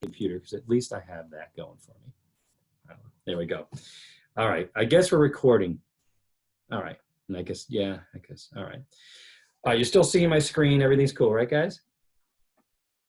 computer, because at least I have that going for me. There we go. All right. I guess we're recording. All right. And I guess, yeah, I guess. All right. You're still seeing my screen. Everything's cool, right, guys?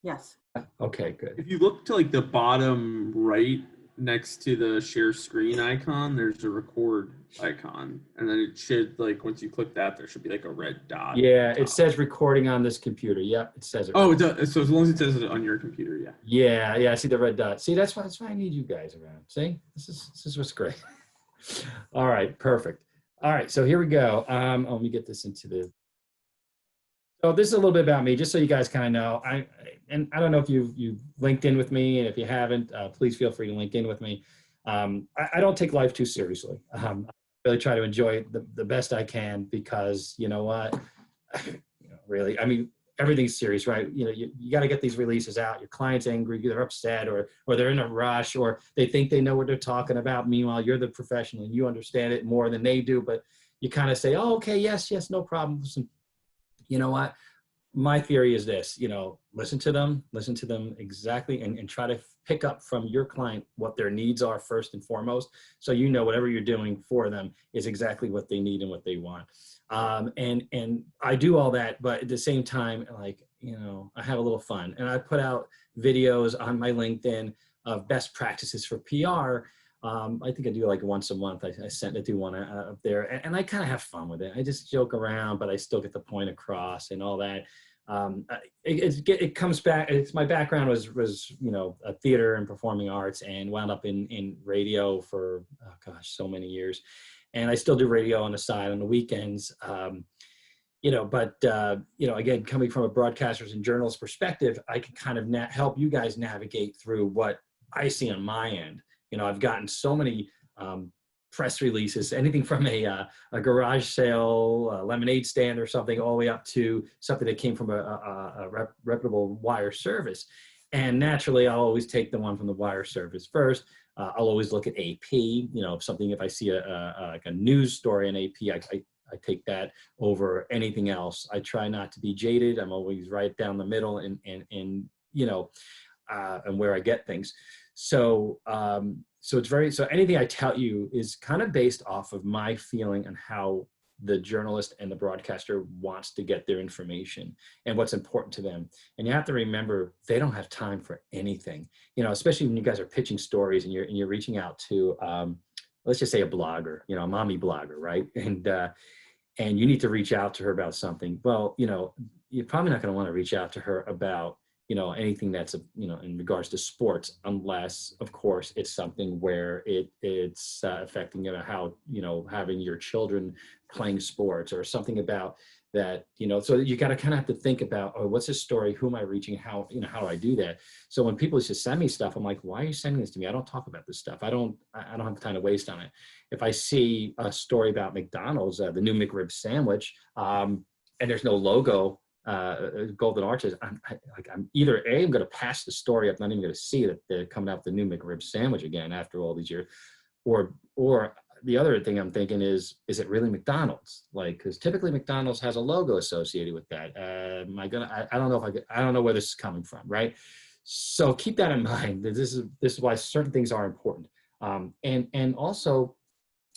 Yes. Okay, good. If you look to like the bottom right next to the share screen icon, there's a record icon. And then it should, like, once you click that, there should be like a red dot. Yeah, it says recording on this computer. Yep, it says it. Oh, it does. So as long as it says it on your computer, yeah. Yeah, I see the red dot. See, that's why I need you guys around. See, this is what's great. All right, perfect. All right, so here we go. Let me get this into the. So this is a little bit about me, just so you guys kind of know. I don't know if you've linked in with me, and if you haven't, please feel free to link in with me. I don't take life too seriously. I really try to enjoy it the best I can, because you know what, really, I mean, everything's serious, right? You know, you got to get these releases out. Your client's angry, they're upset, or they're in a rush, or they think they know what they're talking about. Meanwhile, you're the professional and you understand it more than they do, but you kind of say, oh, okay, yes, no problem. Listen, you know what? My theory is this, you know, listen to them exactly, and try to pick up from your client what their needs are first and foremost. So, you know, whatever you're doing for them is exactly what they need and what they want. And I do all that, but at the same time, like, you know, I have a little fun, and I put out videos on my LinkedIn of best practices for PR. I think I do like once a month. I do one up there, and I kind of have fun with it. I just joke around, but I still get the point across and all that. It comes back. My background was you know, a theater and performing arts, and wound up in radio for so many years, and I still do radio on the side on the weekends. You know, but you know, again, coming from a broadcaster's and journalist perspective, I can kind of help you guys navigate through what I see on my end. You know, I've gotten so many press releases, anything from a garage sale, a lemonade stand or something, all the way up to something that came from a reputable wire service. And naturally, I'll always take the one from the wire service first. I'll always look at AP. You know, if I see like a news story in AP, I take that over anything else. I try not to be jaded. I'm always right down the middle, and you know, and where I get things. So so anything I tell you is kind of based off of my feeling and how the journalist and the broadcaster wants to get their information and what's important to them. And you have to remember, they don't have time for anything, you know, especially when you guys are pitching stories and you're reaching out to, let's just say a blogger, you know, a mommy blogger, right? And you need to reach out to her about something. Well, you know, you're probably not going to want to reach out to her about, you know, anything that's, you know, in regards to sports, unless, of course, it's something where it's affecting, you know, how, you know, having your children playing sports or something about that, you know. So you got to kind of have to think about, oh, what's this story? Who am I reaching? How, you know, how do I do that? So when people just send me stuff, I'm like, why are you sending this to me? I don't talk about this stuff. I don't have time to waste on it. If I see a story about McDonald's, the new McRib sandwich, and there's no logo, Golden Arches, I'm either I'm going to pass the story up, not even going to see that they're coming out with the new McRib sandwich again after all these years, or the other thing I'm thinking is it really McDonald's? Like, because typically McDonald's has a logo associated with that. I don't know I don't know where this is coming from, right? So keep that in mind. This is why certain things are important, and also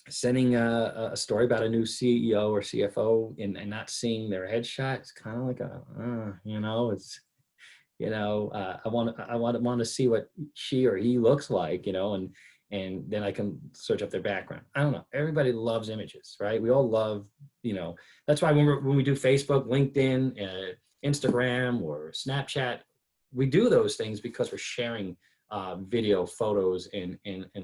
sending a story about a new CEO or CFO and not seeing their headshot. It's kind of like you know, it's, you know, I want to see what she or he looks like, you know, and then I can search up their background. I don't know. Everybody loves images, right? We all love, you know, that's why when we do Facebook, LinkedIn, Instagram, or Snapchat, we do those things because we're sharing video, photos, and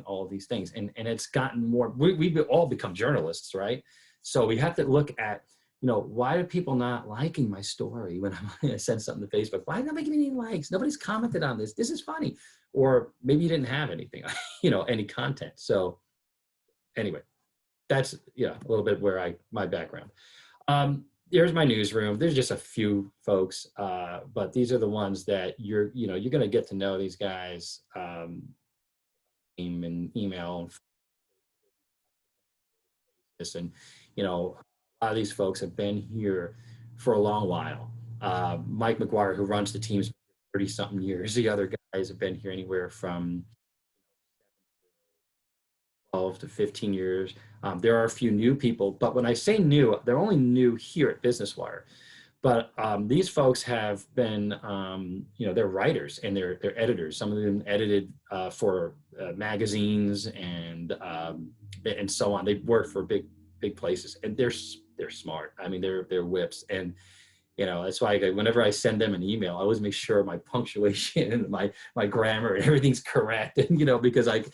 all of these things. And it's gotten more, we've all become journalists, right? So we have to look at, you know, why are people not liking my story when I send something to Facebook? Why are they not making any likes? Nobody's commented on this. This is funny. Or maybe you didn't have anything, you know, any content. So anyway, that's, yeah, a little bit where my background. Here's my newsroom. There's just a few folks, but these are the ones that you're going to get to know these guys, and email, and, you know, a lot of these folks have been here for a long while. Mike McGuire, who runs the teams 30 something years. The other guys have been here anywhere from 12 to 15 years. There are a few new people, but when I say new, they're only new here at Business Wire. But these folks have been, they're writers and they're editors. Some of them edited for magazines and so on. They've worked for big places, and they're smart. I mean, they're whips, and that's why whenever I send them an email, I always make sure my punctuation and my grammar and everything's correct. And because I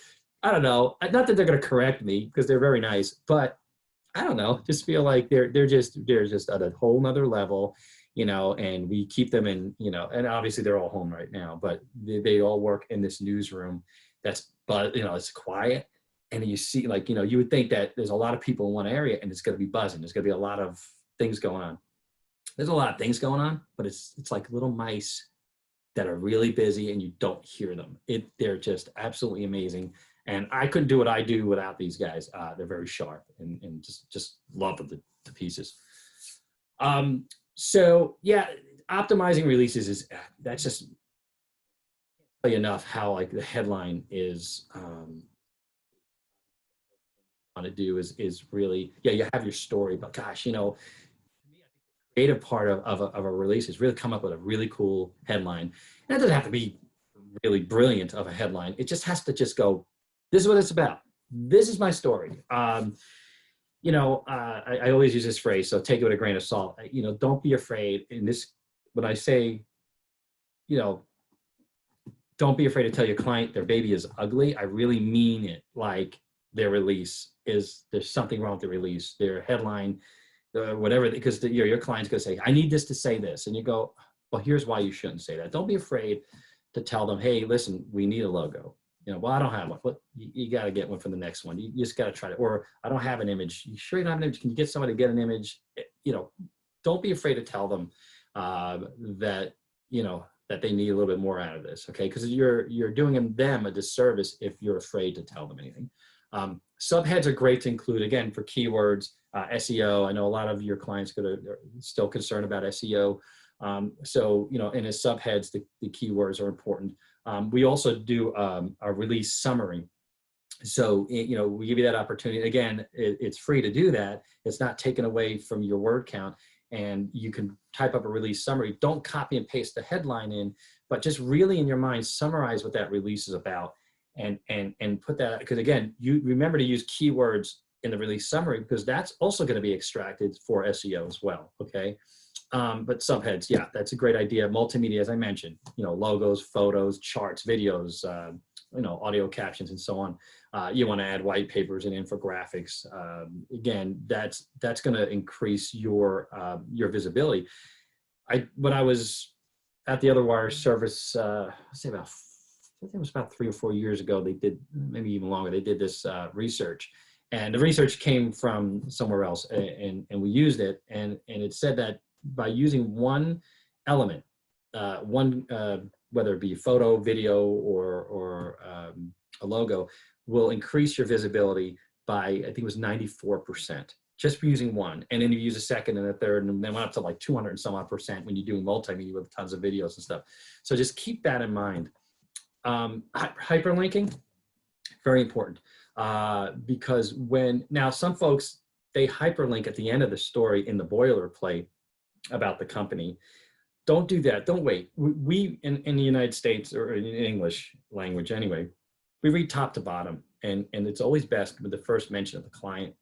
don't know, not that they're going to correct me because they're very nice, but I don't know, just feel like they're just at a whole nother level, and we keep them in, and obviously they're all home right now, but they all work in this newsroom but it's quiet. And you see, you would think that there's a lot of people in one area and it's going to be buzzing. There's going to be a lot of things going on. There's a lot of things going on, but it's like little mice that are really busy and you don't hear them. They're just absolutely amazing. And I couldn't do what I do without these guys. They're very sharp and just love them to pieces. So yeah, optimizing releases that's just enough how the headline is want to do is really, you have your story, but gosh, creative part of a release is really come up with a really cool headline. And it doesn't have to be really brilliant of a headline. It just has to just go, this is what it's about. This is my story. I always use this phrase, so take it with a grain of salt. Don't be afraid in this, when I say, don't be afraid to tell your client their baby is ugly. I really mean it. Like their release there's something wrong with the release, their headline, whatever, because your client's going to say, I need this to say this. And you go, well, here's why you shouldn't say that. Don't be afraid to tell them, hey, listen, we need a logo. Well, I don't have one. Well, you got to get one for the next one. You just got to try to, or I don't have an image. You sure you don't have an image? Can you get somebody to get an image? Don't be afraid to tell them that they need a little bit more out of this. Okay. Because you're doing them a disservice if you're afraid to tell them anything. Subheads are great to include, again, for keywords, SEO. I know a lot of your clients are still concerned about SEO. So, in his subheads, the keywords are important. We also do a release summary. So, we give you that opportunity. Again, it's free to do that. It's not taken away from your word count, and you can type up a release summary. Don't copy and paste the headline in, but just really in your mind, summarize what that release is about and put that, because again, you remember to use keywords in the release summary because that's also going to be extracted for SEO as well. Okay. But subheads, yeah, that's a great idea. Multimedia, as I mentioned, logos, photos, charts, videos, audio captions, and so on. You want to add white papers and infographics. Again, that's going to increase your visibility. When I was at the Other Wire service, I think it was about 3 or 4 years ago, they did, maybe even longer, they did this research. And the research came from somewhere else, and we used it, and it said that by using one element, whether it be photo, video, or a logo, will increase your visibility by, I think it was 94%, just for using one. And then you use a second and a third, and then went up to like 200 and some odd percent when you're doing multimedia with tons of videos and stuff. So just keep that in mind. Hyperlinking, very important, because now some folks, they hyperlink at the end of the story in the boilerplate about the company. Don't do that. Don't wait. We in the United States, or in English language anyway, we read top to bottom, and it's always best with the first mention of the client.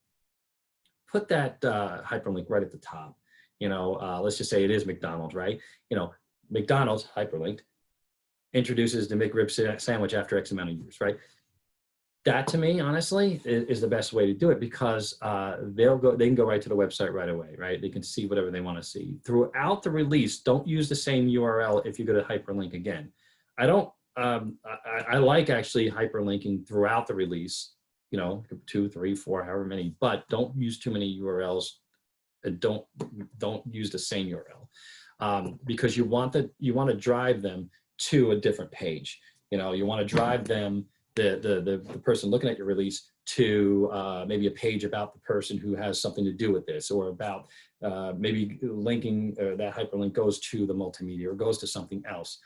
Put that hyperlink right at the top. Let's just say it is McDonald's, right? McDonald's hyperlinked introduces the McRib sandwich after X amount of years, right? That, to me, honestly, is the best way to do it, because they can go right to the website right away, right? They can see whatever they want to see. Throughout the release, don't use the same URL if you go to hyperlink again. I like actually hyperlinking throughout the release, 2, 3, 4, however many, but don't use too many URLs. And don't use the same URL, because you want to drive them to a different page. You want to drive them, the person looking at your release, to maybe a page about the person who has something to do with this, or about maybe linking, that hyperlink goes to the multimedia or goes to something else.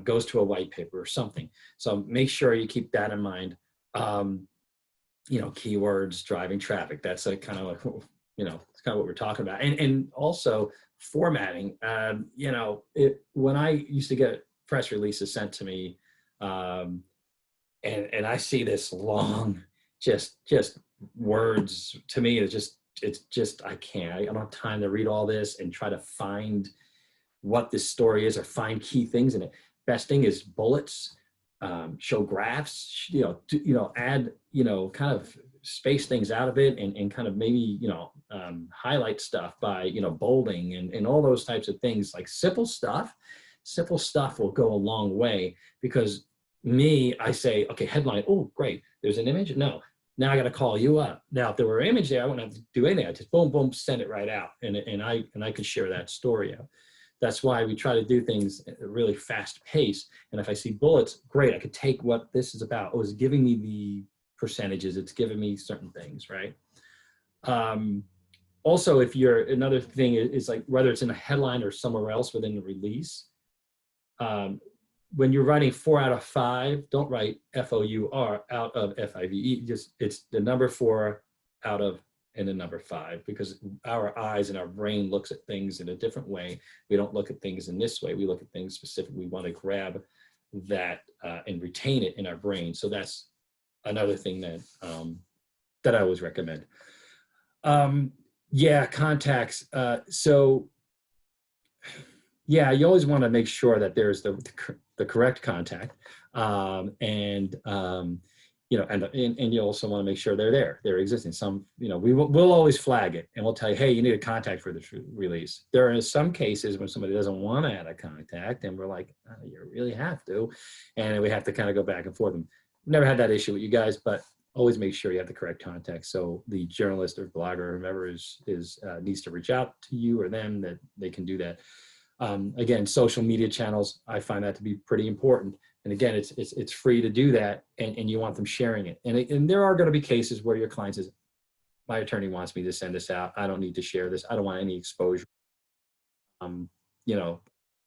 goes to a white paper or something. So make sure you keep that in mind. Keywords, driving traffic. That's a kind of like, it's kind of what we're talking about. And also formatting. When I used to get press releases sent to me, and I see this long, just words, to me, it's just, I can't, I don't have time to read all this and try to find what this story is or find key things in it. Best thing is bullets, show graphs, add, kind of space things out of it and kind of maybe, highlight stuff by, bolding and all those types of things. Like simple stuff will go a long way, because I say, okay, headline, oh, great, there's an image. No, now I got to call you up. Now, if there were an image there, I wouldn't have to do anything. I just boom, boom, send it right out. And I could share that story out. That's why we try to do things at a really fast pace. And if I see bullets, great, I could take what this is about. Oh, it's giving me the percentages. It's giving me certain things, right? Also, another thing is like, whether it's in a headline or somewhere else within the release, when you're writing 4 out of 5, don't write FOUR out of FIVE. Just, it's the number 4 out of and the number 5, because our eyes and our brain looks at things in a different way. We don't look at things in this way. We look at things specifically. We want to grab that and retain it in our brain. So that's another thing that I always recommend. Contacts. You always want to make sure that there's the correct contact, and you also want to make sure they're existing. Some, we'll always flag it and we'll tell you, hey, you need a contact for this release. There are some cases when somebody doesn't want to add a contact, and we're like, oh, you really have to, and we have to kind of go back and forth. Never had that issue with you guys, but always make sure you have the correct contact. So the journalist or blogger or whomever needs to reach out to you or them, that they can do that. Again, social media channels, I find that to be pretty important. And again, it's free to do that, and you want them sharing it. And there are going to be cases where your client says, my attorney wants me to send this out. I don't need to share this. I don't want any exposure.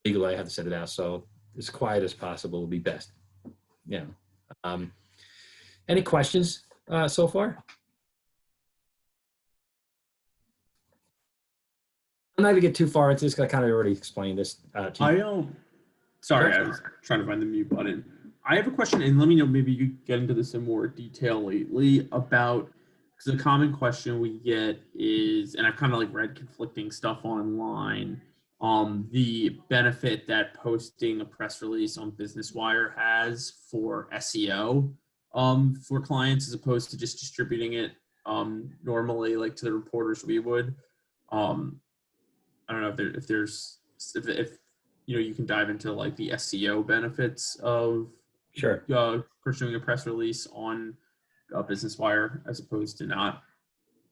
Legally I have to send it out. So as quiet as possible would be best. Any questions so far? I'm not going to get too far into this because I kind of already explained this to you. Sorry, I was trying to find the mute button. I have a question, and let me know, maybe you get into this in more detail lately about, because a common question we get is, and I've kind of like read conflicting stuff online, the benefit that posting a press release on Business Wire has for SEO for clients, as opposed to just distributing it normally, like to the reporters we would. I don't know if you can dive into like the SEO benefits of pursuing a press release on Business Wire as opposed to not.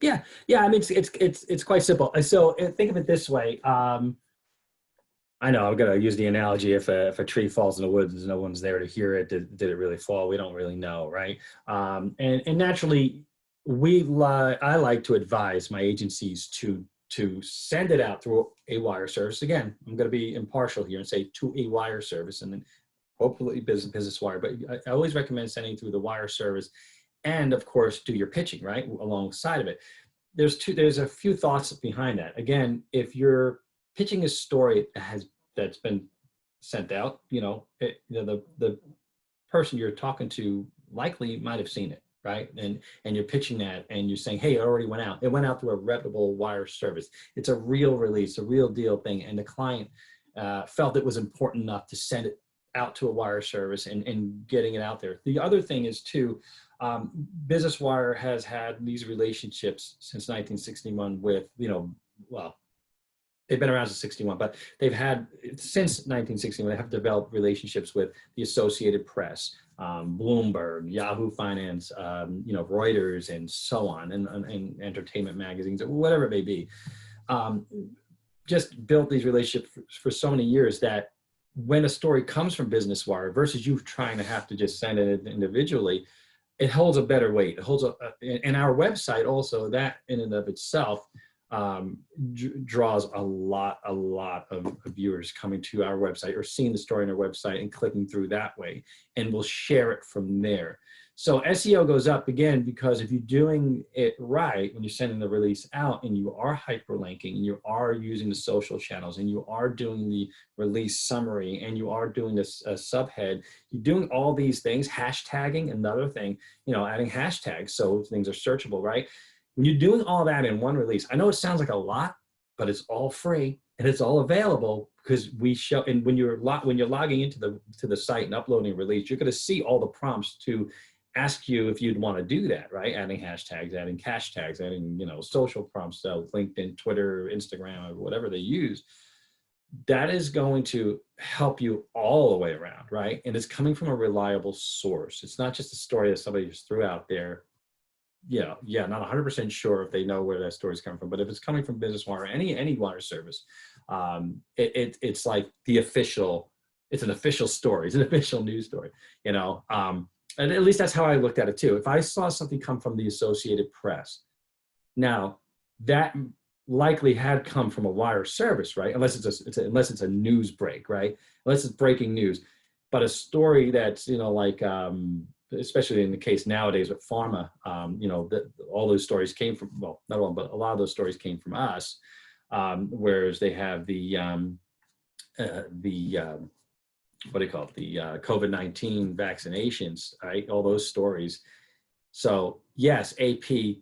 Yeah. I mean, it's quite simple. So think of it this way. I know I'm going to use the analogy, if a tree falls in the woods, there's no one's there to hear it. Did it really fall? We don't really know, right? And naturally, I like to advise my agencies to send it out through a wire service. Again, I'm going to be impartial here and say to a wire service, and then hopefully business wire, but I always recommend sending through the wire service, and of course do your pitching right alongside of it. There's a few thoughts behind that. Again, if you're pitching a story that's been sent out, the person you're talking to likely might have seen it, right? And you're pitching that, and you're saying, hey, it already went out. It went out through a reputable wire service. It's a real release, a real deal thing. And the client felt it was important enough to send it out to a wire service and getting it out there. The other thing is too, Business Wire has had these relationships since 1961 with, they've been around since 61, but they've had, since 1961, they have developed relationships with the Associated Press, Bloomberg, Yahoo Finance, Reuters, and so on, and entertainment magazines, or whatever it may be. Just built these relationships for so many years that when a story comes from Business Wire versus you trying to have to just send it individually, it holds a better weight. It holds and our website also, that in and of itself, draws a lot of viewers coming to our website or seeing the story on our website and clicking through that way, and we'll share it from there. So SEO goes up again because if you're doing it right, when you're sending the release out and you are hyperlinking and you are using the social channels and you are doing the release summary and you are doing this subhead, you're doing all these things, hashtagging, another thing, adding hashtags so things are searchable, right? When you're doing all that in one release, I know it sounds like a lot, but it's all free and it's all available because we show. And when you're logging into the site and uploading a release, you're going to see all the prompts to ask you if you'd want to do that, right? Adding hashtags, adding cash tags, adding social prompts, LinkedIn, Twitter, Instagram, or whatever they use. That is going to help you all the way around, right? And it's coming from a reliable source. It's not just a story that somebody just threw out there. Yeah, not 100% sure if they know where that story's coming from, but if it's coming from Business Wire, any wire service, it's like it's an official story, it's an official news story, and at least that's how I looked at it too. If I saw something come from the Associated Press, now that likely had come from a wire service, right? Unless it's a news break, right? Unless it's breaking news, but a story that's especially in the case nowadays with pharma, all those stories came from, well, not all, but a lot of those stories came from us, whereas they have the what do you call it? The COVID-19 vaccinations, right? All those stories. So yes, AP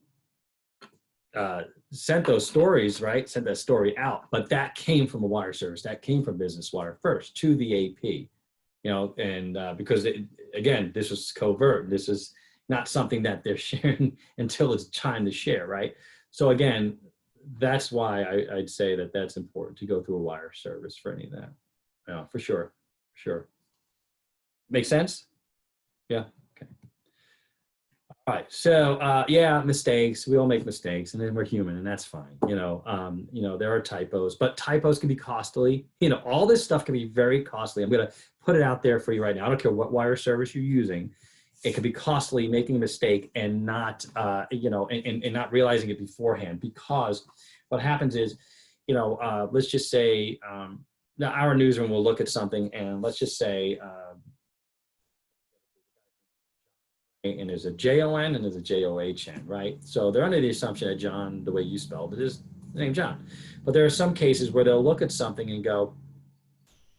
sent those stories, right? Sent that story out, but that came from a wire service. That came from Business Wire first to the AP. Because again, this was covert. This is not something that they're sharing until it's time to share, right? So again, that's why I'd say that that's important to go through a wire service for any of that. Yeah, for sure. Make sense? Yeah. Okay. All right. So yeah, mistakes. We all make mistakes, and then we're human, and that's fine. There are typos, but typos can be costly. All this stuff can be very costly. I'm gonna put it out there for you right now. I don't care what wire service you're using. It can be costly making a mistake and not, and not realizing it beforehand, because what happens is, let's just say, now our newsroom will look at something and let's just say, and there's a Jon and there's a John, right? So they're under the assumption that John, the way you spelled it, is the name John. But there are some cases where they'll look at something and go,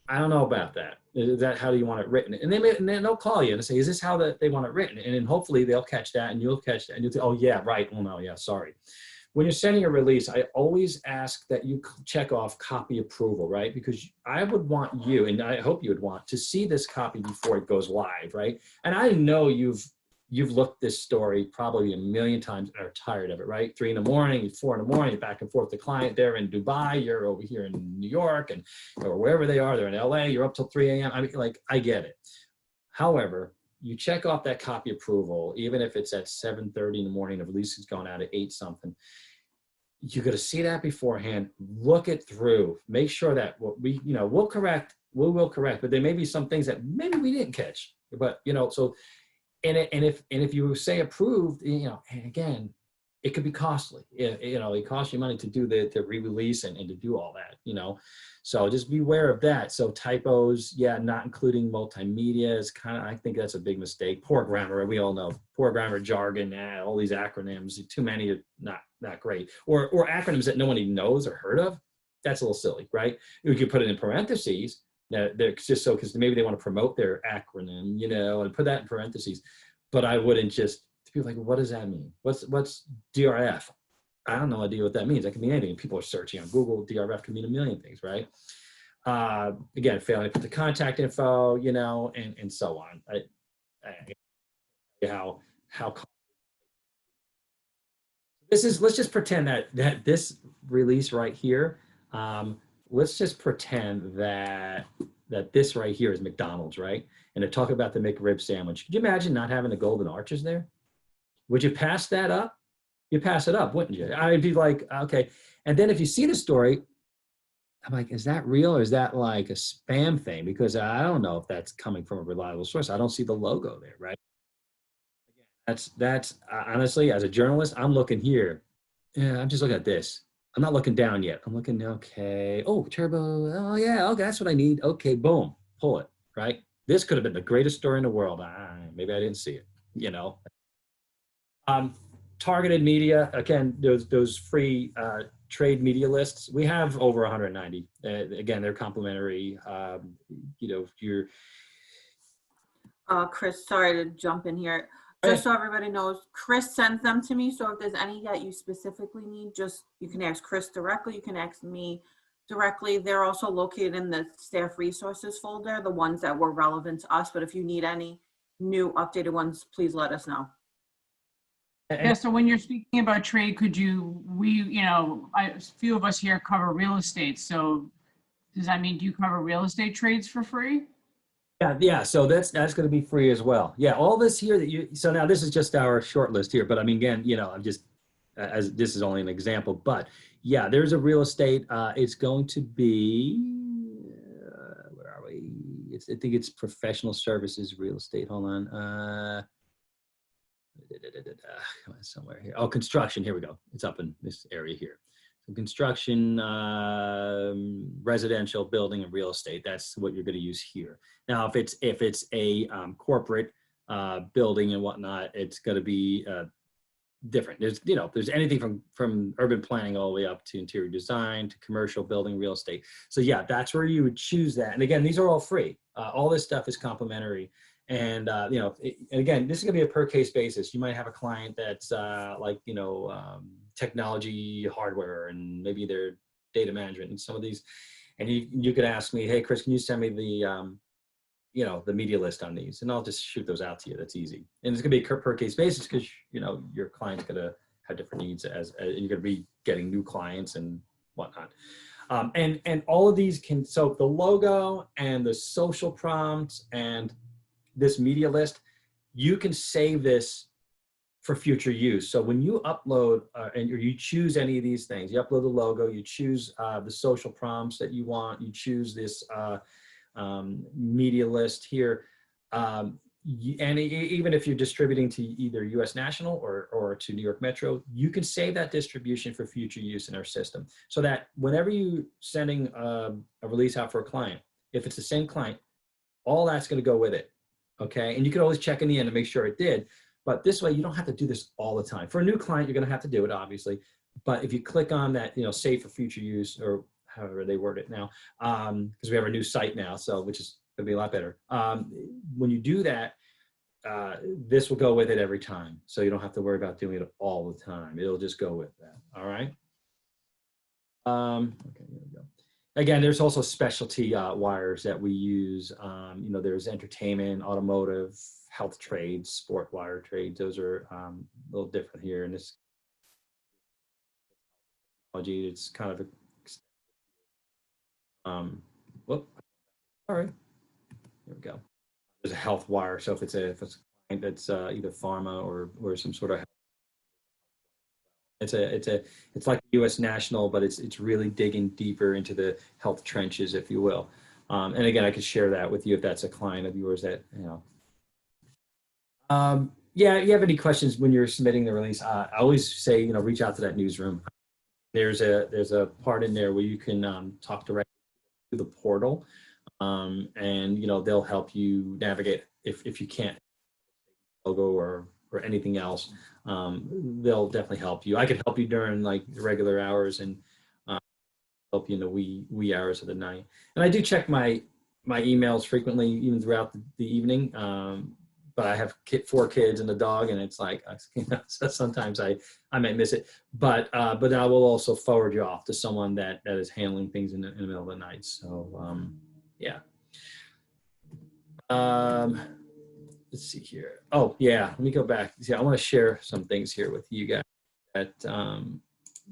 I don't know about that. Is that how do you want it written? And then they'll call you and say, is this how they want it written? And then hopefully they'll catch that and you'll catch that and you'll say, oh yeah, right. Well, no, yeah, sorry. When you're sending a release, I always ask that you check off copy approval, right? Because I would want you, and I hope you would want, to see this copy before it goes live, right? And I know you've looked this story probably a million times and are tired of it, right? 3 in the morning, 4 in the morning, back and forth to client. They're in Dubai, you're over here in New York, or wherever they are. They're in LA, you're up till 3 a.m. I mean, I get it. However, you check off that copy approval, even if it's at 7:30 in the morning, the release is going out at 8 something. You got to see that beforehand, look it through, make sure that what we will correct, but there may be some things that maybe we didn't catch, but so, and if you say approved, and again, it could be costly. It costs you money to do the re-release and to do all that, So just be aware of that. So typos, yeah, not including multimedia is I think that's a big mistake. Poor grammar, we all know. Poor grammar, jargon, all these acronyms, too many, not great. Or acronyms that no one even knows or heard of. That's a little silly, right? We could put it in parentheses. They're just so, because maybe they want to promote their acronym, and put that in parentheses. But I wouldn't just, people are like, what does that mean? What's DRF? I don't know idea what that means. That can mean anything. People are searching on Google. DRF can mean a million things, right? Again, failing to put the contact info, and so on. How this is. Let's just pretend that this release right here. Let's just pretend that this right here is McDonald's, right? And they're talking about the McRib sandwich. Could you imagine not having the golden arches there? Would you pass that up? You pass it up, wouldn't you? I'd be like, okay. And then if you see the story, I'm like, is that real or is that like a spam thing? Because I don't know if that's coming from a reliable source. I don't see the logo there, right? That's honestly, as a journalist, I'm looking here. Yeah, I'm just looking at this. I'm not looking down yet. I'm looking, okay. Oh, turbo. Oh, yeah. Okay, that's what I need. Okay, boom. Pull it, right? This could have been the greatest story in the world. Maybe I didn't see it, you know. Um, Targeted media, again, those free trade media lists. We have over 190. Again, they're complimentary. You know, you're Chris, sorry to jump in here. Just so everybody knows, Chris sends them to me. So if there's any that you specifically need, just you can ask Chris directly. You can ask me directly. They're also located in the staff resources folder, the ones that were relevant to us. But if you need any new updated ones, please let us know. Yeah, so when you're speaking about trade, a few of us here cover real estate. So does that mean do you cover real estate trades for free? yeah. So that's going to be free as well. Yeah, all this here that you. So now this is just our short list here, but I mean, again, you know, I'm just as this is only an example, but yeah, there's a real estate. It's going to be where are we? I think it's professional services real estate. Hold on. Come on, somewhere here. Oh, construction. Here we go. It's up in this area here. So construction, residential building, and real estate. That's what you're going to use here. Now, if it's a corporate building and whatnot, it's going to be different. There's anything from urban planning all the way up to interior design to commercial building, real estate. So yeah, that's where you would choose that. And again, these are all free. All this stuff is complimentary. And, and again, this is going to be a per case basis. You might have a client that's technology hardware and maybe their data management and some of these. And you could ask me, hey, Chris, can you send me the media list on these? And I'll just shoot those out to you. That's easy. And it's going to be a per case basis because, your client's going to have different needs as you're going to be getting new clients and whatnot. And all of these so the logo and the social prompts and this media list, you can save this for future use. So when you upload or you choose any of these things, you upload the logo, you choose the social prompts that you want, you choose this media list here, and even if you're distributing to either US National or to New York Metro, you can save that distribution for future use in our system. So that whenever you're sending a release out for a client, if it's the same client, all that's going to go with it. Okay, and you can always check in the end to make sure it did. But this way, you don't have to do this all the time. For a new client, you're going to have to do it, obviously. But if you click on that, save for future use, or however they word it now, because we have a new site now, so which is going to be a lot better. When you do that, this will go with it every time. So you don't have to worry about doing it all the time. It'll just go with that. All right. Okay, here we go. Again, there's also specialty wires that we use. There's entertainment, automotive, health trades, sport wire trades. Those are a little different here in this technology. It's kind of all right. Here we go. There's a health wire. So if it's a client that's either pharma or some sort of it's like U.S. National, but it's really digging deeper into the health trenches, if you will. And again, I could share that with you if that's a client of yours that Yeah, if you have any questions when you're submitting the release, I always say reach out to that newsroom. There's a part in there where you can talk directly to the portal, and they'll help you navigate if you can't logo or anything else. They'll definitely help you. I could help you during like regular hours and help you in the wee hours of the night. And I do check my emails frequently, even throughout the evening. But I have 4 kids and a dog, and it's like so sometimes I might miss it. But I will also forward you off to someone that is handling things in the middle of the night. So yeah. Let's see here. Oh, yeah. Let me go back. See, I want to share some things here with you guys that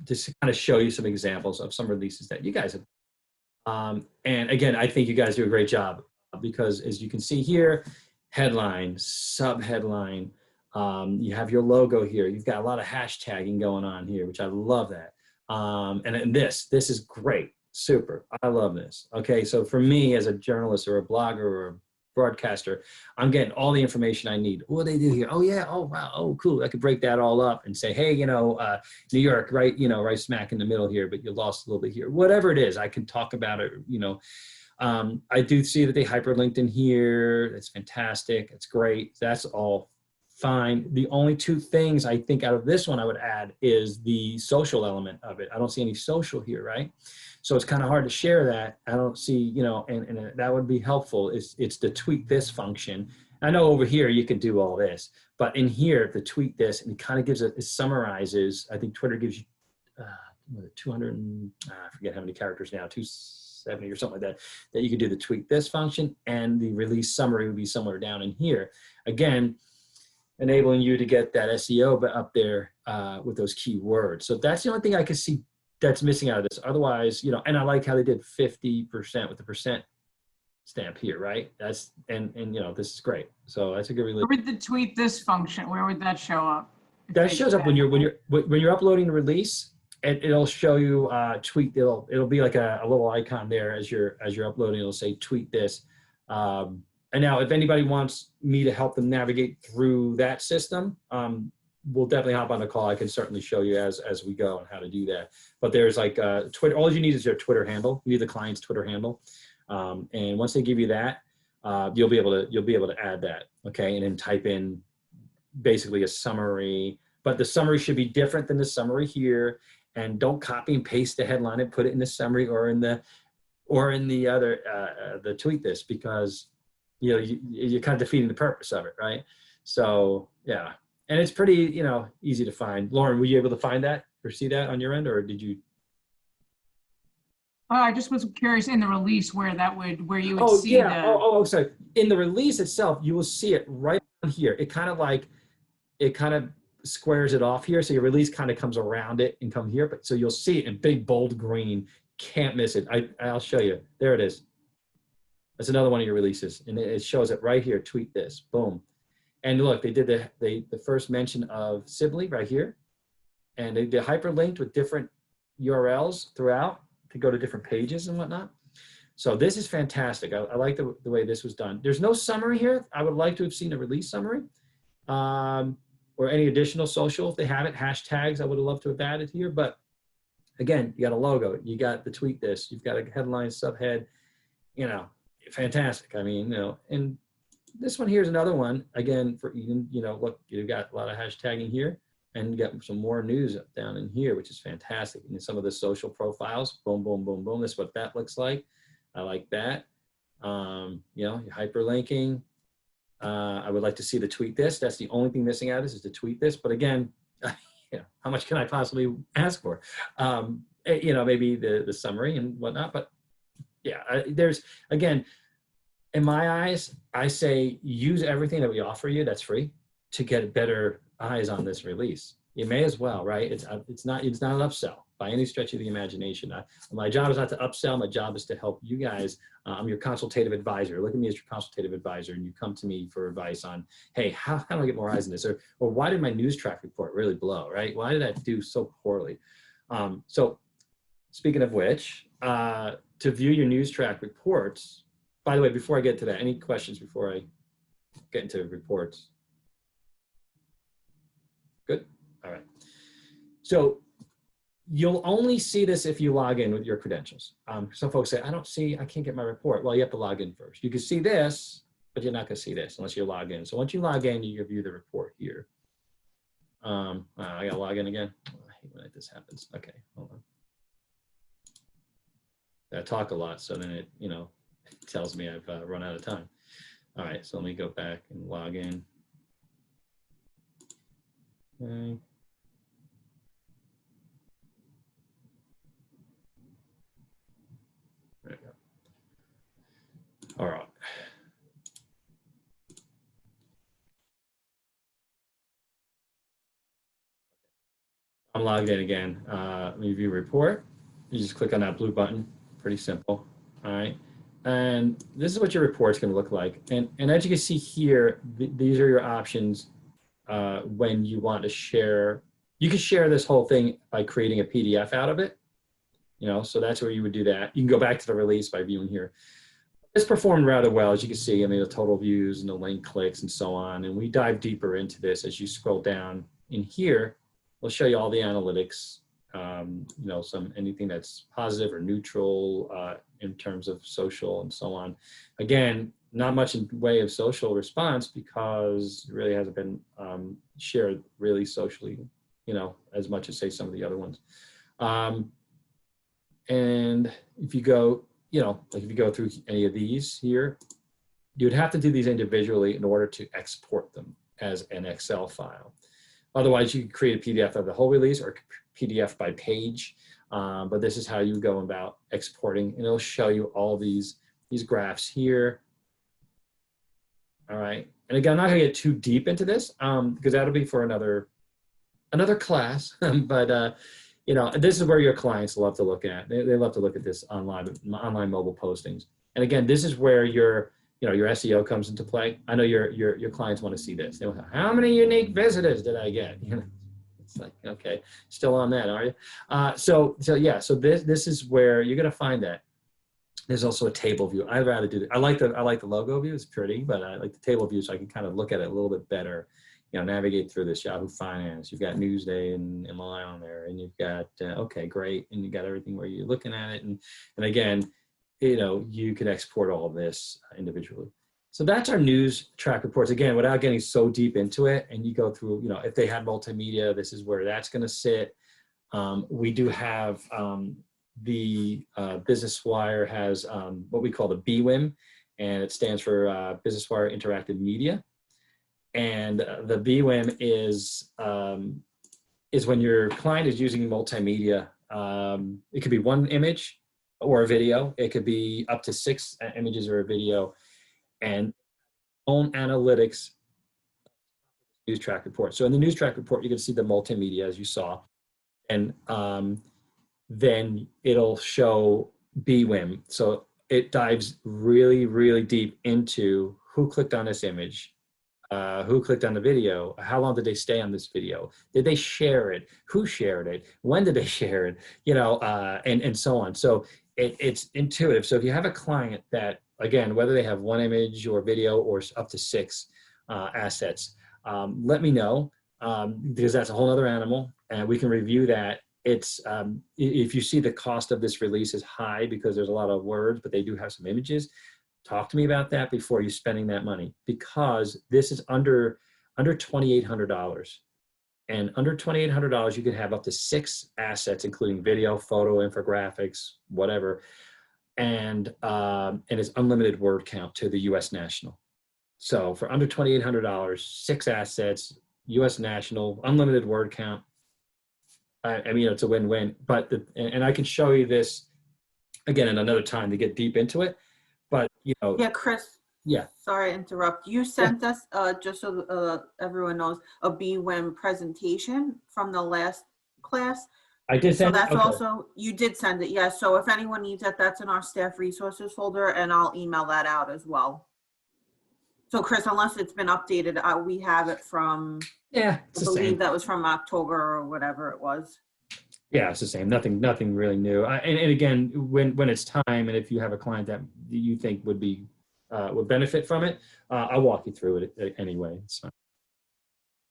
just to kind of show you some examples of some releases that you guys have. And again, I think you guys do a great job because as you can see here, headline, sub-headline, you have your logo here. You've got a lot of hashtagging going on here, which I love that. And this is great. Super. I love this. Okay. So for me as a journalist or a blogger or broadcaster, I'm getting all the information I need. What do they do here? Oh yeah, oh wow, oh cool. I could break that all up and say, hey, New York, right, right smack in the middle here, but you lost a little bit here. Whatever it is, I can talk about it, I do see that they hyperlinked in here. That's fantastic. It's great. That's all fine. The only two things I think out of this one I would add is the social element of it. I don't see any social here, right? So it's kind of hard to share that. I don't see, and that would be helpful. It's the tweet this function. I know over here you can do all this, but in here, the tweet this, and it kind of gives it summarizes. I think Twitter gives you 200, I forget how many characters now, 270 or something like that you could do the tweet this function, and the release summary would be somewhere down in here. Again, enabling you to get that SEO up there with those keywords. So that's the only thing I could see that's missing out of this. Otherwise, and I like how they did 50% with the percent stamp here, right? That's, and this is great. So that's a good release. Where would the tweet this function, where would that show up? That shows up when you're uploading a release, and it'll show you tweet. It'll be like a little icon there as you're uploading. It'll say tweet this. And now, if anybody wants me to help them navigate through that system, we'll definitely hop on a call. I can certainly show you as we go on how to do that. But there's like Twitter. All you need is your Twitter handle. You need the client's Twitter handle, and once they give you that, you'll be able to add that. Okay, and then type in basically a summary. But the summary should be different than the summary here. And don't copy and paste the headline and put it in the summary or in the other the tweet this, because you're kind of defeating the purpose of it, right? So yeah, and it's pretty easy to find. Lauren, were you able to find that or see that on your end, or did you? I just was curious in the release where you would see yeah. Oh, sorry. In the release itself, you will see it right on here. It kind of squares it off here, so your release kind of comes around it and come here. But so you'll see it in big bold green. Can't miss it. I'll show you. There it is. That's another one of your releases, and it shows it right here. Tweet this, boom, and look, they did the first mention of Sibley right here, and they hyperlinked with different URLs throughout to go to different pages and whatnot. So this is fantastic. I like the way this was done. There's no summary here. I would like to have seen a release summary, or any additional social if they have it. Hashtags I would have loved to have added here, but again, you got a logo, you got the tweet this, you've got a headline, subhead, fantastic. I mean, and this one here is another one, again, for even, look, you've got a lot of hashtagging here, and you got some more news down in here, which is fantastic. And some of the social profiles, boom, boom, boom, boom. This is what that looks like. I like that. You're hyperlinking. I would like to see the tweet this. That's the only thing missing out of this is the tweet this. But again, how much can I possibly ask for? Maybe the summary and whatnot, but yeah, there's, again, in my eyes, I say use everything that we offer you that's free to get better eyes on this release. You may as well, right? It's not an upsell by any stretch of the imagination. My job is not to upsell. My job is to help you guys. I'm your consultative advisor. Look at me as your consultative advisor, and you come to me for advice on, hey, how do I get more eyes in this? Or why did my news track report really blow, right? Why did that do so poorly? So speaking of which, to view your news track reports, by the way, before I get to that, any questions before I get into reports? Good. All right. So you'll only see this if you log in with your credentials. Some folks say, I can't get my report. Well, you have to log in first. You can see this, but you're not going to see this unless you log in. So once you log in, you view the report here. I got to log in again. Oh, I hate when this happens. Okay, hold on. I talk a lot, so then it tells me I've run out of time. All right, so let me go back and log in. Okay. There we go. All right. I'm logged in again. Let me view report. You just click on that blue button. Pretty simple. All right. And this is what your report's going to look like. And as you can see here, these are your options when you want to share. You can share this whole thing by creating a PDF out of it. So that's where you would do that. You can go back to the release by viewing here. This performed rather well, as you can see. I mean, the total views and the link clicks and so on. And we dive deeper into this as you scroll down in here. We'll show you all the analytics, you know, anything that's positive or neutral in terms of social and so on. Again, not much in way of social response because it really hasn't been shared really socially, you know, as much as say some of the other ones. And if you go, you know, like if you go through any of these here, you would have to do these individually in order to export them as an Excel file. Otherwise, you could create a PDF of the whole release or PDF by page. But this is how you go about exporting, and it'll show you all these graphs here. All right. And again, I'm not going to get too deep into this because that'll be for another class. But you know, this is where your clients love to look at. They love to look at this online mobile postings. And again, this is where your SEO comes into play. I know your clients want to see this. They want, how many unique visitors did I get? You know, it's like, okay, still on that, are you? So this is where you're going to find that. There's also a table view. I'd rather do that. I like the logo view. It's pretty, but I like the table view so I can kind of look at it a little bit better. You know, navigate through this. Yahoo Finance. You've got Newsday and MLI on there, and you've got okay, great, and you got everything where you're looking at it, and again, you know, you can export all of this individually. So that's our news track reports. Again, without getting so deep into it, and you go through, you know, if they had multimedia, this is where that's going to sit. We do have the Business Wire has what we call the BWIM, and it stands for Business Wire Interactive Media. And the BWIM is when your client is using multimedia. It could be one image or a video. It could be up to 6 images or a video, and own analytics news track report. So in the news track report, you can see the multimedia as you saw, and then it'll show BWIM. So it dives really, really deep into who clicked on this image, who clicked on the video, how long did they stay on this video, did they share it, who shared it, when did they share it, you know, and so on. So it's intuitive. So if you have a client that, again, whether they have one image or video or up to 6 assets, let me know, because that's a whole other animal, and we can review that. It's if you see the cost of this release is high because there's a lot of words, but they do have some images. Talk to me about that before you're spending that money, because this is under $2,800, and under $2,800 you can have up to 6 assets, including video, photo, infographics, whatever, and it's unlimited word count to the U.S. national. So for under $2,800, 6 assets, U.S. national, unlimited word count. I mean, it's a win-win. But and I can show you this again in another time to get deep into it. But you know, Yeah, Chris. Yeah. Sorry to interrupt. You sent us just so everyone knows a BWIM presentation from the last class. I did So send that's okay. also, you did send it, yes. So if anyone needs it, that's in our staff resources folder, and I'll email that out as well. So Chris, unless it's been updated, we have it from, Yeah, it's I the believe same. that was from October or whatever it was. Yeah, it's the same. Nothing really new. And again, when it's time, and if you have a client that you think would benefit from it, I'll walk you through it anyway. It's fine.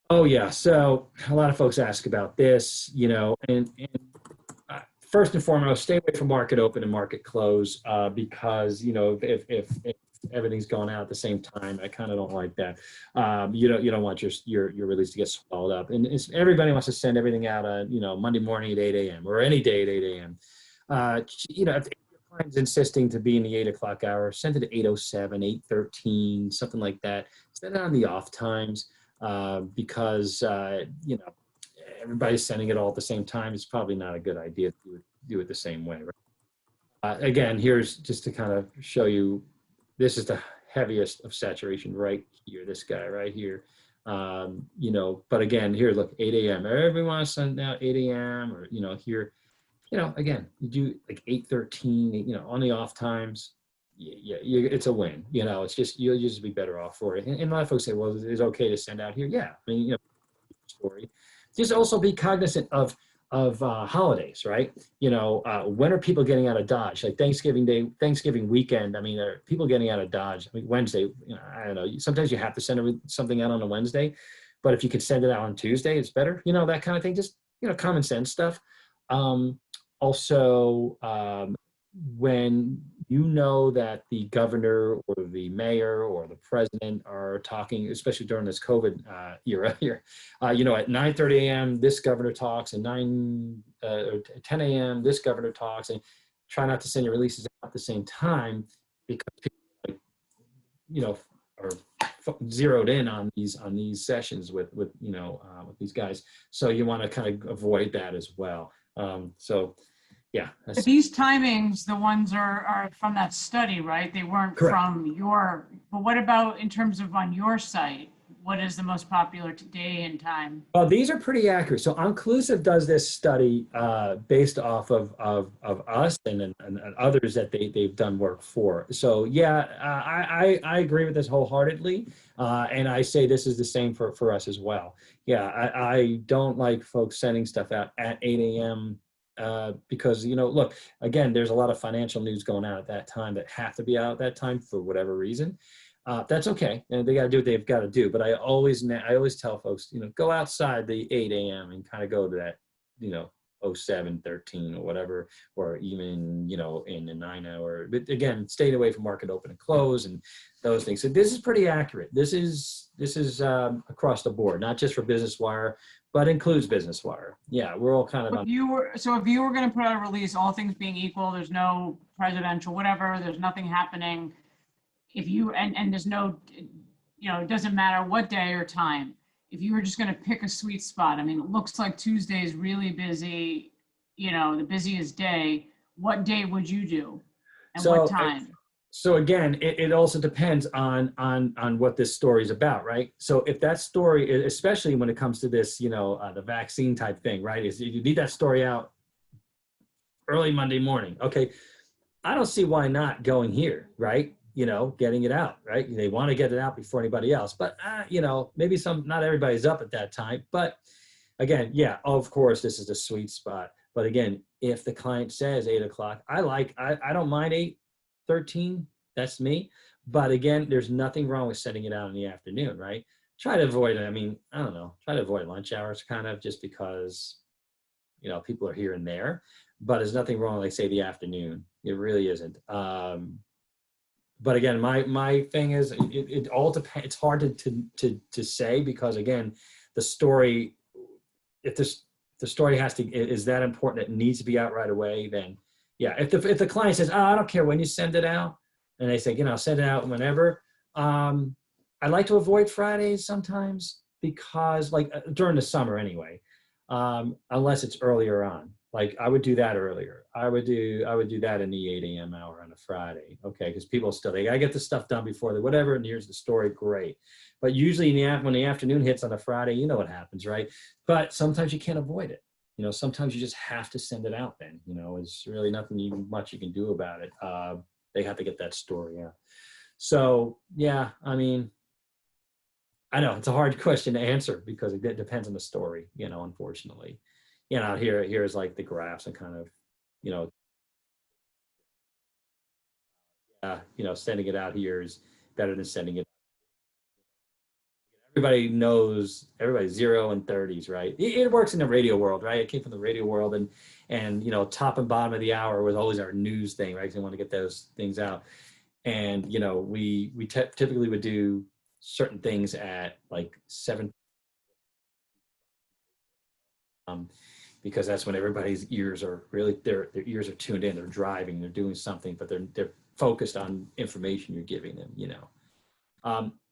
Oh yeah, so a lot of folks ask about this, you know, and first and foremost, stay away from market open and market close, because you know if everything's going out at the same time, I kind of don't like that. You don't want your release to get swallowed up, and everybody wants to send everything out on, you know, Monday morning at 8 a.m. or any day at 8 a.m. You know, if your client's insisting to be in the 8 o'clock hour, send it at 8:07, 8:13, something like that. Send it on the off times, because you know, everybody's sending it all at the same time. It's probably not a good idea to do it the same way, right? Again, here's just to kind of show you, this is the heaviest of saturation right here, this guy right here. You know, but again, here, look, 8 a.m. Everyone send out 8 a.m. or, you know, here, you know, again, you do like 8:13, you know, on the off times. Yeah, it's a win. You know, it's just, you'll just be better off for it. And a lot of folks say, well, it's okay to send out here. Yeah, I mean, you know, story. Just also be cognizant of holidays, right? You know, when are people getting out of Dodge? Like Thanksgiving Day, Thanksgiving weekend. I mean, are people getting out of Dodge? I mean, Wednesday, you know, I don't know. Sometimes you have to send something out on a Wednesday, but if you could send it out on Tuesday, it's better. You know, that kind of thing. Just, you know, common sense stuff. Also, when you know that the governor or the mayor or the president are talking, especially during this COVID era here, you know, at 9:30 a.m. this governor talks, and 10 a.m. this governor talks, and try not to send your releases out at the same time because people, like, you know, are zeroed in on these sessions with you know with these guys. So you want to kind of avoid that as well. So yeah. But these timings, the ones are from that study, right? They weren't Correct. from your, but what about in terms of on your site? What is the most popular day and time? Well, these are pretty accurate. So Onclusive does this study based off of us and others that they've done work for. So yeah, I agree with this wholeheartedly. And I say this is the same for us as well. Yeah, I don't like folks sending stuff out at 8 a.m. Because, you know, look, again, there's a lot of financial news going out at that time that have to be out at that time for whatever reason. That's okay, and they got to do what they've got to do. But I always tell folks, you know, go outside the 8 a.m. and kind of go to that, you know, 07:13 or whatever, or even, you know, in the 9 hour. But again, staying away from market open and close and those things. So this is pretty accurate. This is across the board, not just for Business Wire, but includes Business Wire. Yeah, we're all kind of on. If you were going to put out a release, all things being equal, there's no presidential, whatever, there's nothing happening. If you, and there's no, you know, it doesn't matter what day or time. If you were just going to pick a sweet spot, I mean, it looks like Tuesday is really busy, you know, the busiest day. What day would you do? And what time? So again, it also depends on what this story is about, right? So if that story, especially when it comes to this, you know, the vaccine type thing, right? Is you need that story out early Monday morning. Okay, I don't see why not going here, right? You know, getting it out, right? They want to get it out before anybody else, but you know, maybe not everybody's up at that time. But again, yeah, of course, this is the sweet spot. But again, if the client says 8 o'clock, I don't mind 8:13. That's me. But again, there's nothing wrong with setting it out in the afternoon, right? Try to avoid it. I mean, I don't know. Try to avoid lunch hours, kind of, just because, you know, people are here and there. But there's nothing wrong, like say the afternoon. It really isn't. But again, my thing is, it all depends. It's hard to say because again, the story, if the story is that important, it needs to be out right away. Then yeah, if the client says, oh, I don't care when you send it out, and they say, you know, send it out whenever. I like to avoid Fridays sometimes because, like, during the summer anyway, unless it's earlier on. Like I would do that earlier. I would do that in the 8 a.m. hour on a Friday. Okay, because people they gotta get the stuff done before they whatever, and here's the story, great. But usually when the afternoon hits on a Friday, you know what happens, right? But sometimes you can't avoid it. You know, sometimes you just have to send it out then. You know, it's really nothing much you can do about it. They have to get that story out. So yeah, I mean, I know it's a hard question to answer because it depends on the story, you know, unfortunately. You know, here's like the graphs and kind of, you know, you know, sending it out here is better than sending it. Everybody knows, everybody's 0 and 30s, right? It works in the radio world, right? It came from the radio world, and you know, top and bottom of the hour was always our news thing, right? Because we want to get those things out. And you know, we typically would do certain things at like 7. Because that's when everybody's ears are really their ears are tuned in. They're driving, they're doing something, but they're focused on information you're giving them. You know,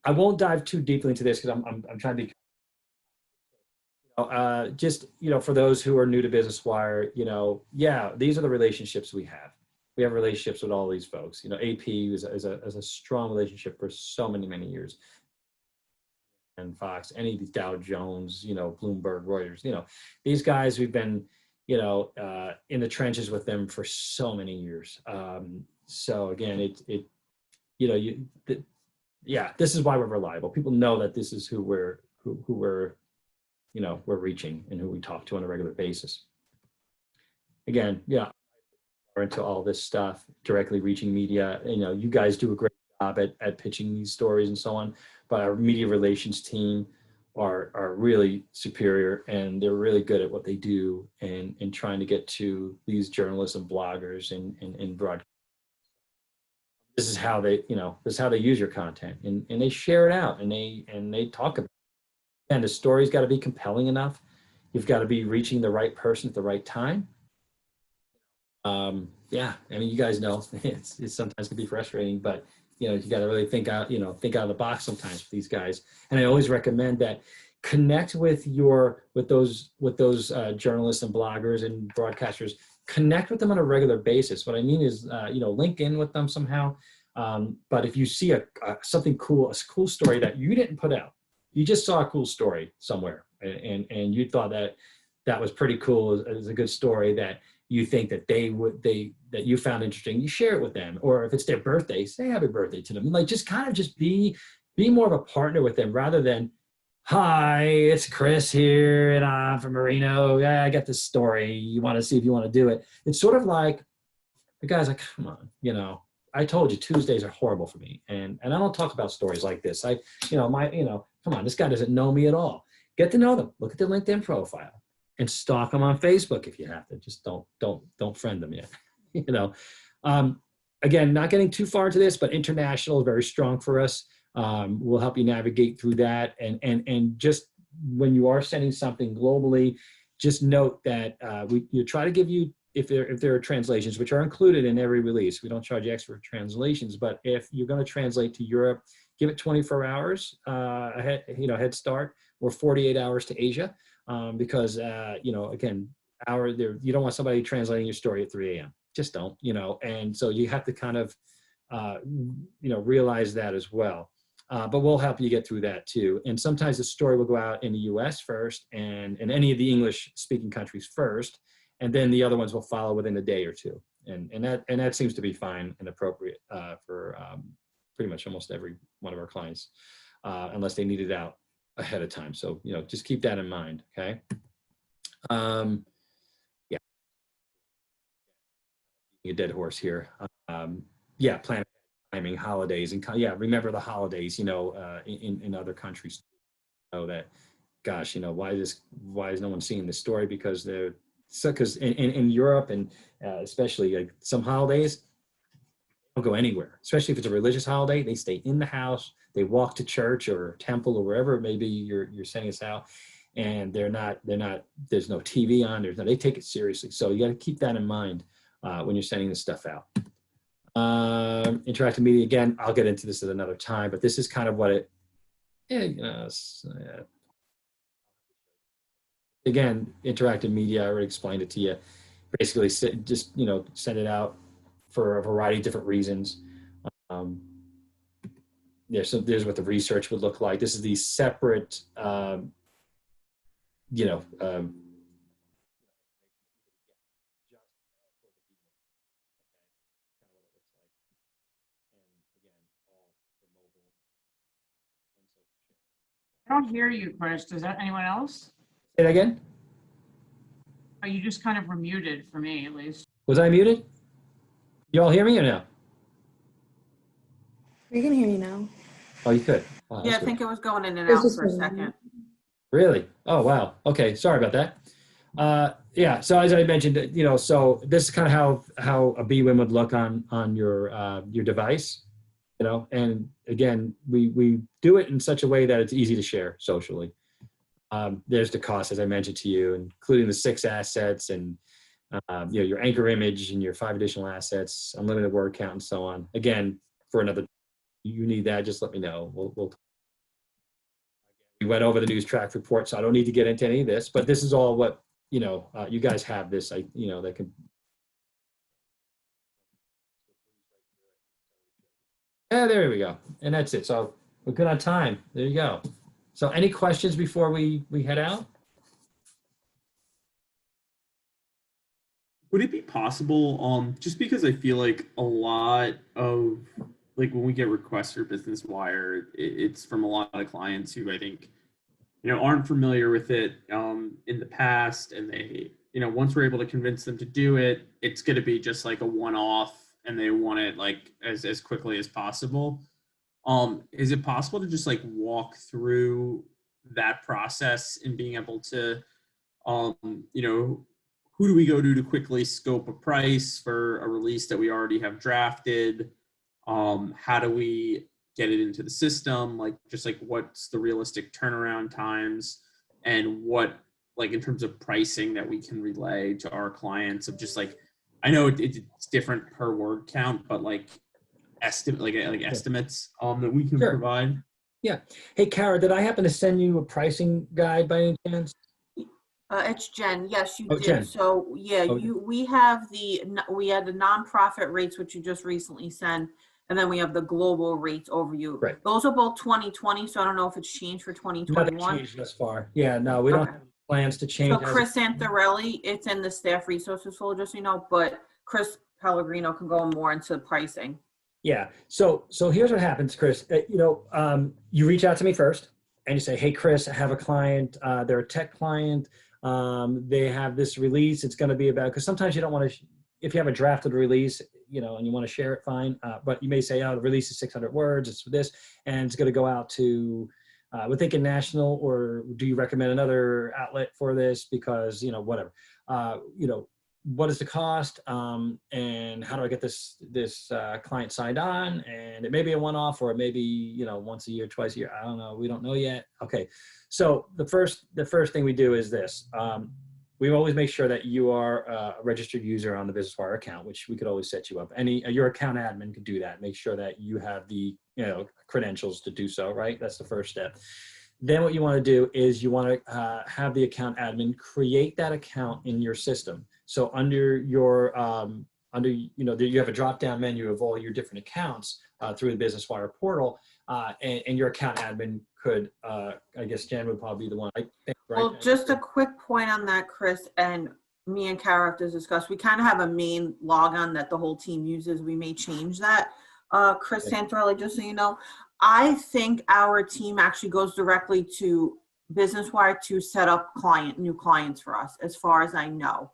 I won't dive too deeply into this because I'm trying to be. Just, you know, for those who are new to Business Wire, you know, yeah, these are the relationships we have. We have relationships with all these folks. You know, AP is a strong relationship for so many years. And Fox, any of these Dow Jones, you know, Bloomberg, Reuters, you know, these guys, we've been, you know, in the trenches with them for so many years. So again, you know, yeah, this is why we're reliable. People know that this is who we're, you know, we're reaching and who we talk to on a regular basis. again, yeah, are into all this stuff, directly reaching media. You guys do a great job at pitching these stories and so on, but our media relations team are really superior, and they're really good at what they do and trying to get to these journalists and bloggers and broadcast. This is how they use your content, and they share it out, and they talk about it. And the story's got to be compelling enough. You've got to be reaching the right person at the right time. Yeah, I mean, you guys know it's sometimes can be frustrating, but you got to really think out of the box sometimes with these guys. And I always recommend that connect with those journalists and bloggers and broadcasters. Connect with them on a regular basis. What I mean is, link in with them somehow. But if you see something cool, a cool story that you didn't put out, you just saw a cool story somewhere, and you thought that was pretty cool, as a good story that you think that that you found interesting, you share it with them. Or if it's their birthday, say happy birthday to them. Like, just kind of just be more of a partner with them, rather than, hi, it's Chris here, and I'm from Marino. Yeah, I got this story. You want to see if you want to do it? It's sort of like the guy's like, come on, I told you Tuesdays are horrible for me, and I don't talk about stories like this. Come on, this guy doesn't know me at all. Get to know them. Look at their LinkedIn profile. And stalk them on Facebook if you have to. Just don't friend them yet. Again, not getting too far into this, but international is very strong for us. We'll help you navigate through that. And just when you are sending something globally, just note that you try to give you, if there are translations, which are included in every release. We don't charge extra for translations, but if you're going to translate to Europe, give it 24 hours head start, or 48 hours to Asia. Because again, you don't want somebody translating your story at 3 a.m. Just don't, and so you have to kind of, realize that as well. But we'll help you get through that too. And sometimes the story will go out in the U.S. first, and in any of the English-speaking countries first, and then the other ones will follow within a day or two. And that seems to be fine and appropriate for pretty much almost every one of our clients, unless they need it out ahead of time. So, just keep that in mind. Okay. Yeah. A dead horse here. Plan timing, holidays, and remember the holidays, in other countries. That, gosh, why is no one seeing this story? Because in Europe, and especially like some holidays, don't go anywhere, especially if it's a religious holiday. They stay in the house. They walk to church or temple or wherever it may be you're sending us out, and there's no TV on. They take it seriously. So you got to keep that in mind when you're sending this stuff out. Interactive media, again, I'll get into this at another time, but this is kind of what it, again, interactive media, I already explained it to you. Basically, just, send it out for a variety of different reasons. There's what the research would look like. This is the separate, I don't hear you, Chris. Does that anyone else? Say that again? Oh, you just kind of were muted for me, at least. Was I muted? You all hear me or no? We can hear you now. Oh, you could. Oh, Yeah, I good. think it was going in and It's out just for a going in and second. out. Really? Oh, wow. Okay. Sorry about that. So as I mentioned, so this is kind of how a BWIN would look on your device, and again, we do it in such a way that it's easy to share socially. There's the cost, as I mentioned to you, including the 6 assets and, your anchor image and your 5 additional assets, unlimited word count, and so on. Again, for another, you need that, just let me know. We went over the news track report, so I don't need to get into any of this, but this is all what, you guys have this, that can. Yeah, there we go. And that's it. So we're good on time. There you go. So any questions before we head out? Would it be possible, just because I feel like a lot of, like when we get requests for Business Wire, it's from a lot of clients who I think, aren't familiar with it. in the past, and they, once we're able to convince them to do it, it's going to be just like a one-off, and they want it like as quickly as possible. Is it possible to just like walk through that process and being able to, who do we go to quickly scope a price for a release that we already have drafted? How do we get it into the system? Like, just like what's the realistic turnaround times, and what, like, in terms of pricing that we can relay to our clients of just like, I know it's different per word count, but like estimate, like estimates that we can Sure. provide. Yeah. Hey, Kara, did I happen to send you a pricing guide by any chance? It's Jen. Yes, you Oh, did. Jen. So yeah, Oh, we had the nonprofit rates, which you just recently sent, and then we have the global rates overview. Right. Those are both 2020, so I don't know if it's changed for Nothing 2021. changed thus far. Yeah, no, we don't Okay. have plans to So change. Chris Santarelli, it's in the staff resources folder, just so you know, but Chris Pellegrino can go more into pricing. Yeah. So here's what happens, Chris. You reach out to me first and you say, hey, Chris, I have a client. They're a tech client. They have this release. It's going to be about, because sometimes you don't want to, if you have a drafted release, and you want to share it, fine. But you may say, oh, the release is 600 words. It's for this, and it's going to go out to, we're thinking national, or do you recommend another outlet for this? Because, whatever, what is the cost, and how do I get this client signed on? And it may be a one-off, or it may be once a year, twice a year. I don't know. We don't know yet. Okay, so the first thing we do is this. We always make sure that you are a registered user on the Business Wire account, which we could always set you up. Your account admin could do that. Make sure that you have the credentials to do so. Right, that's the first step. Then what you want to do is you want to have the account admin create that account in your system. So under your you have a drop-down menu of all your different accounts through the Business Wire portal, and your account admin could, I guess Jen would probably be the one. I think, right? Well, just a quick point on that, Chris, and me and Kara have to discuss. We kind of have a main logon that the whole team uses. We may change that. Chris Santarelli, just so you know, I think our team actually goes directly to Business Wire to set up new clients for us, as far as I know.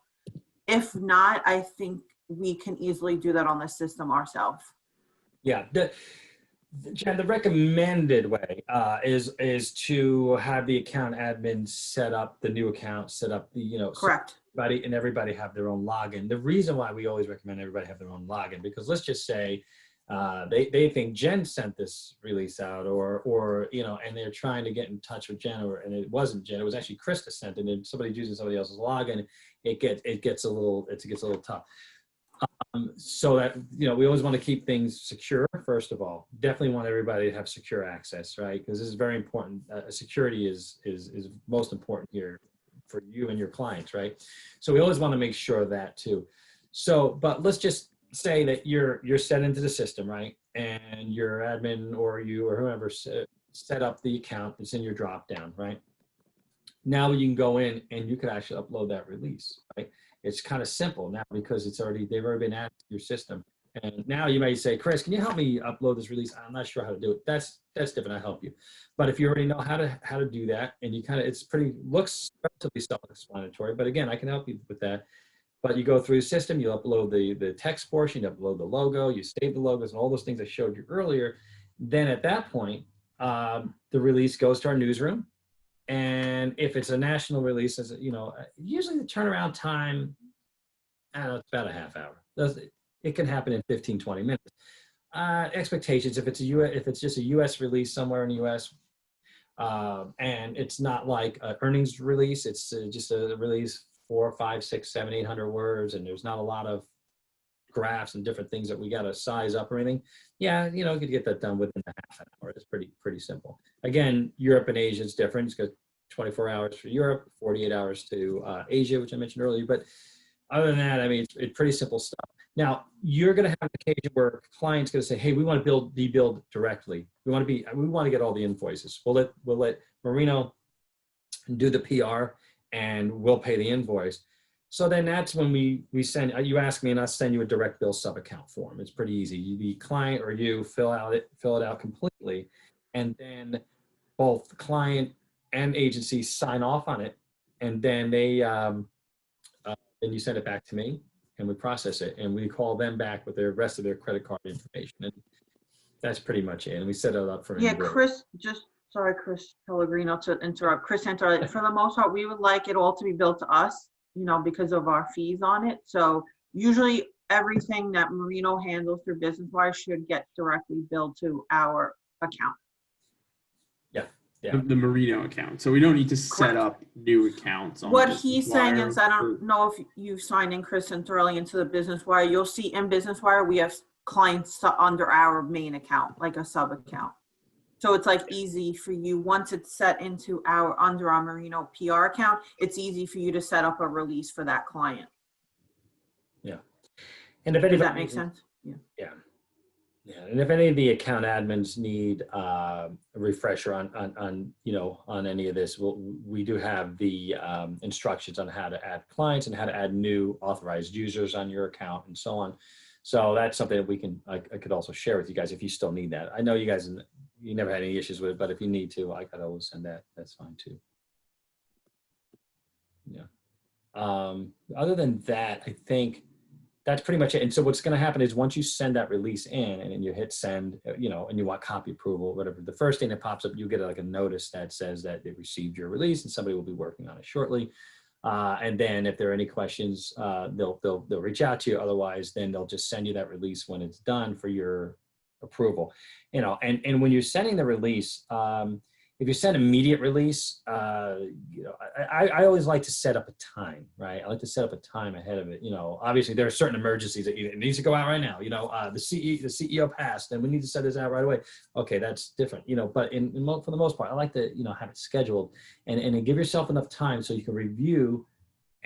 If not, I think we can easily do that on the system ourselves. Yeah. Jen, the recommended way is to have the account admin set up the new account, set up the, Correct. Everybody have their own login. The reason why we always recommend everybody have their own login, because let's just say they think Jen sent this release out, or and they're trying to get in touch with Jen, and it wasn't Jen, it was actually Chris that sent it, and somebody's using somebody else's login, it gets a little tough. So that, we always want to keep things secure. First of all, definitely want everybody to have secure access, right? Because this is very important. Security is most important here for you and your clients, right? So we always want to make sure of that too. So, but let's just say that you're set into the system, right? And your admin or you or whoever set up the account. It's in your drop down, right? Now you can go in and you can actually upload that release, right? It's kind of simple now because they've already been added to your system. And now you may say, Chris, can you help me upload this release? I'm not sure how to do it. That's different. I'll help you. But if you already know how to do that, and you looks relatively self-explanatory, but again, I can help you with that. But you go through the system, you upload the text portion, you upload the logo, you save the logos and all those things I showed you earlier. Then at that point, the release goes to our newsroom. And if it's a national release, usually the turnaround time, I don't know, it's about a half hour. It can happen in 15, 20 minutes. Expectations, if it's just a US release somewhere in the US, and it's not like an earnings release, it's just a release 4, 5, 6, 7, 800 words, and there's not a lot of graphs and different things that we got to size up or anything. Yeah, you could get that done within a half an hour. It's pretty simple. Again, Europe and Asia is different. It's got 24 hours for Europe, 48 hours to Asia, which I mentioned earlier. But other than that, I mean, it's pretty simple stuff. Now, you're going to have an occasion where a client's going to say, "Hey, we want to be billed directly. We want to get all the invoices. We'll let Marino do the PR, and we'll pay the invoice." So then that's when we send, you ask me and I'll send you a direct bill sub account form. It's pretty easy. The client or you fill it out completely, and then both the client and agency sign off on it, and then then you send it back to me, and we process it, and we call them back with the rest of their credit card information, and that's pretty much it. And we set it up for Yeah, invoice. Chris, sorry, Chris Pellegrino to interrupt. Chris Santor, for the most part, we would like it all to be billed to us, because of our fees on it. So usually everything that Marino handles through Business Wire should get directly billed to our account. Yeah. The Marino account. So we don't need to set Correct. up new accounts on What Business he's saying Wire is, I for- don't know if you signed in Chris Santorelli into the Business Wire. You'll see in Business Wire, we have clients under our main account, like a sub account. So it's like easy for you, once it's set into under our Marino PR account, it's easy for you to set up a release for that client. And if Does anybody, that make sense? Yeah. Yeah, and if any of the account admins need a refresher on any of this, we do have the instructions on how to add clients and how to add new authorized users on your account and so on. So that's something that I could also share with you guys if you still need that. I know you guys, you never had any issues with it, but if you need to, I could always send that. That's fine too. Yeah. Other than that, I think that's pretty much it. And so what's going to happen is once you send that release in and then you hit send, and you want copy approval, whatever, the first thing that pops up, you get like a notice that says that they received your release and somebody will be working on it shortly. And then if there are any questions, they'll reach out to you. Otherwise, then they'll just send you that release when it's done for your approval. And when you're sending the release, if you send immediate release, I always like to set up a time, right? I like to set up a time ahead of it. Obviously there are certain emergencies that it needs to go out right now. The CEO passed and we need to set this out right away. Okay, that's different. But for the most part, I like to have it scheduled and give yourself enough time so you can review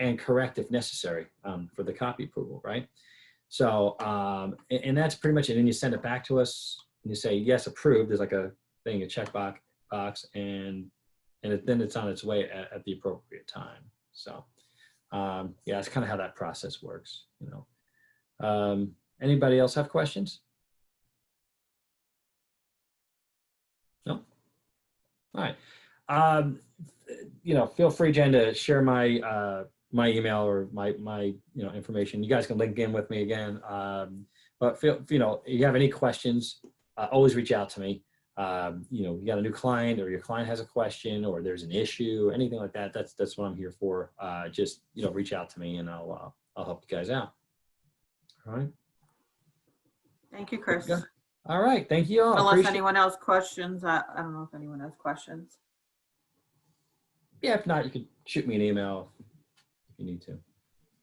and correct if necessary for the copy approval, right? So and that's pretty much it. And you send it back to us and you say yes, approved. There's like a thing, a checkbox. And then it's on its way at the appropriate time. So yeah, that's kind of how that process works. Anybody else have questions? No. All right. Feel free, Jen, to share my my email or my information. You guys can link in with me again. But if you have any questions, always reach out to me. You got a new client or your client has a question or there's an issue, anything like that. That's what I'm here for. Just, reach out to me and I'll help you guys out. All right. Thank you, Chris. Yeah. All right. Thank you all. Unless anyone else questions, I don't know if anyone has questions. Yeah, if not, you could shoot me an email if you need to.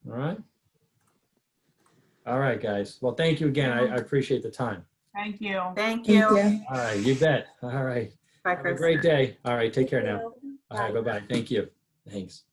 All right. All right, guys. Well, thank you again. I appreciate the time. Thank you. Thank you. All right, you bet. All right. Bye, Have a Chris. great day. All right, take care now. All right, Bye. bye-bye. Thank you. Thanks.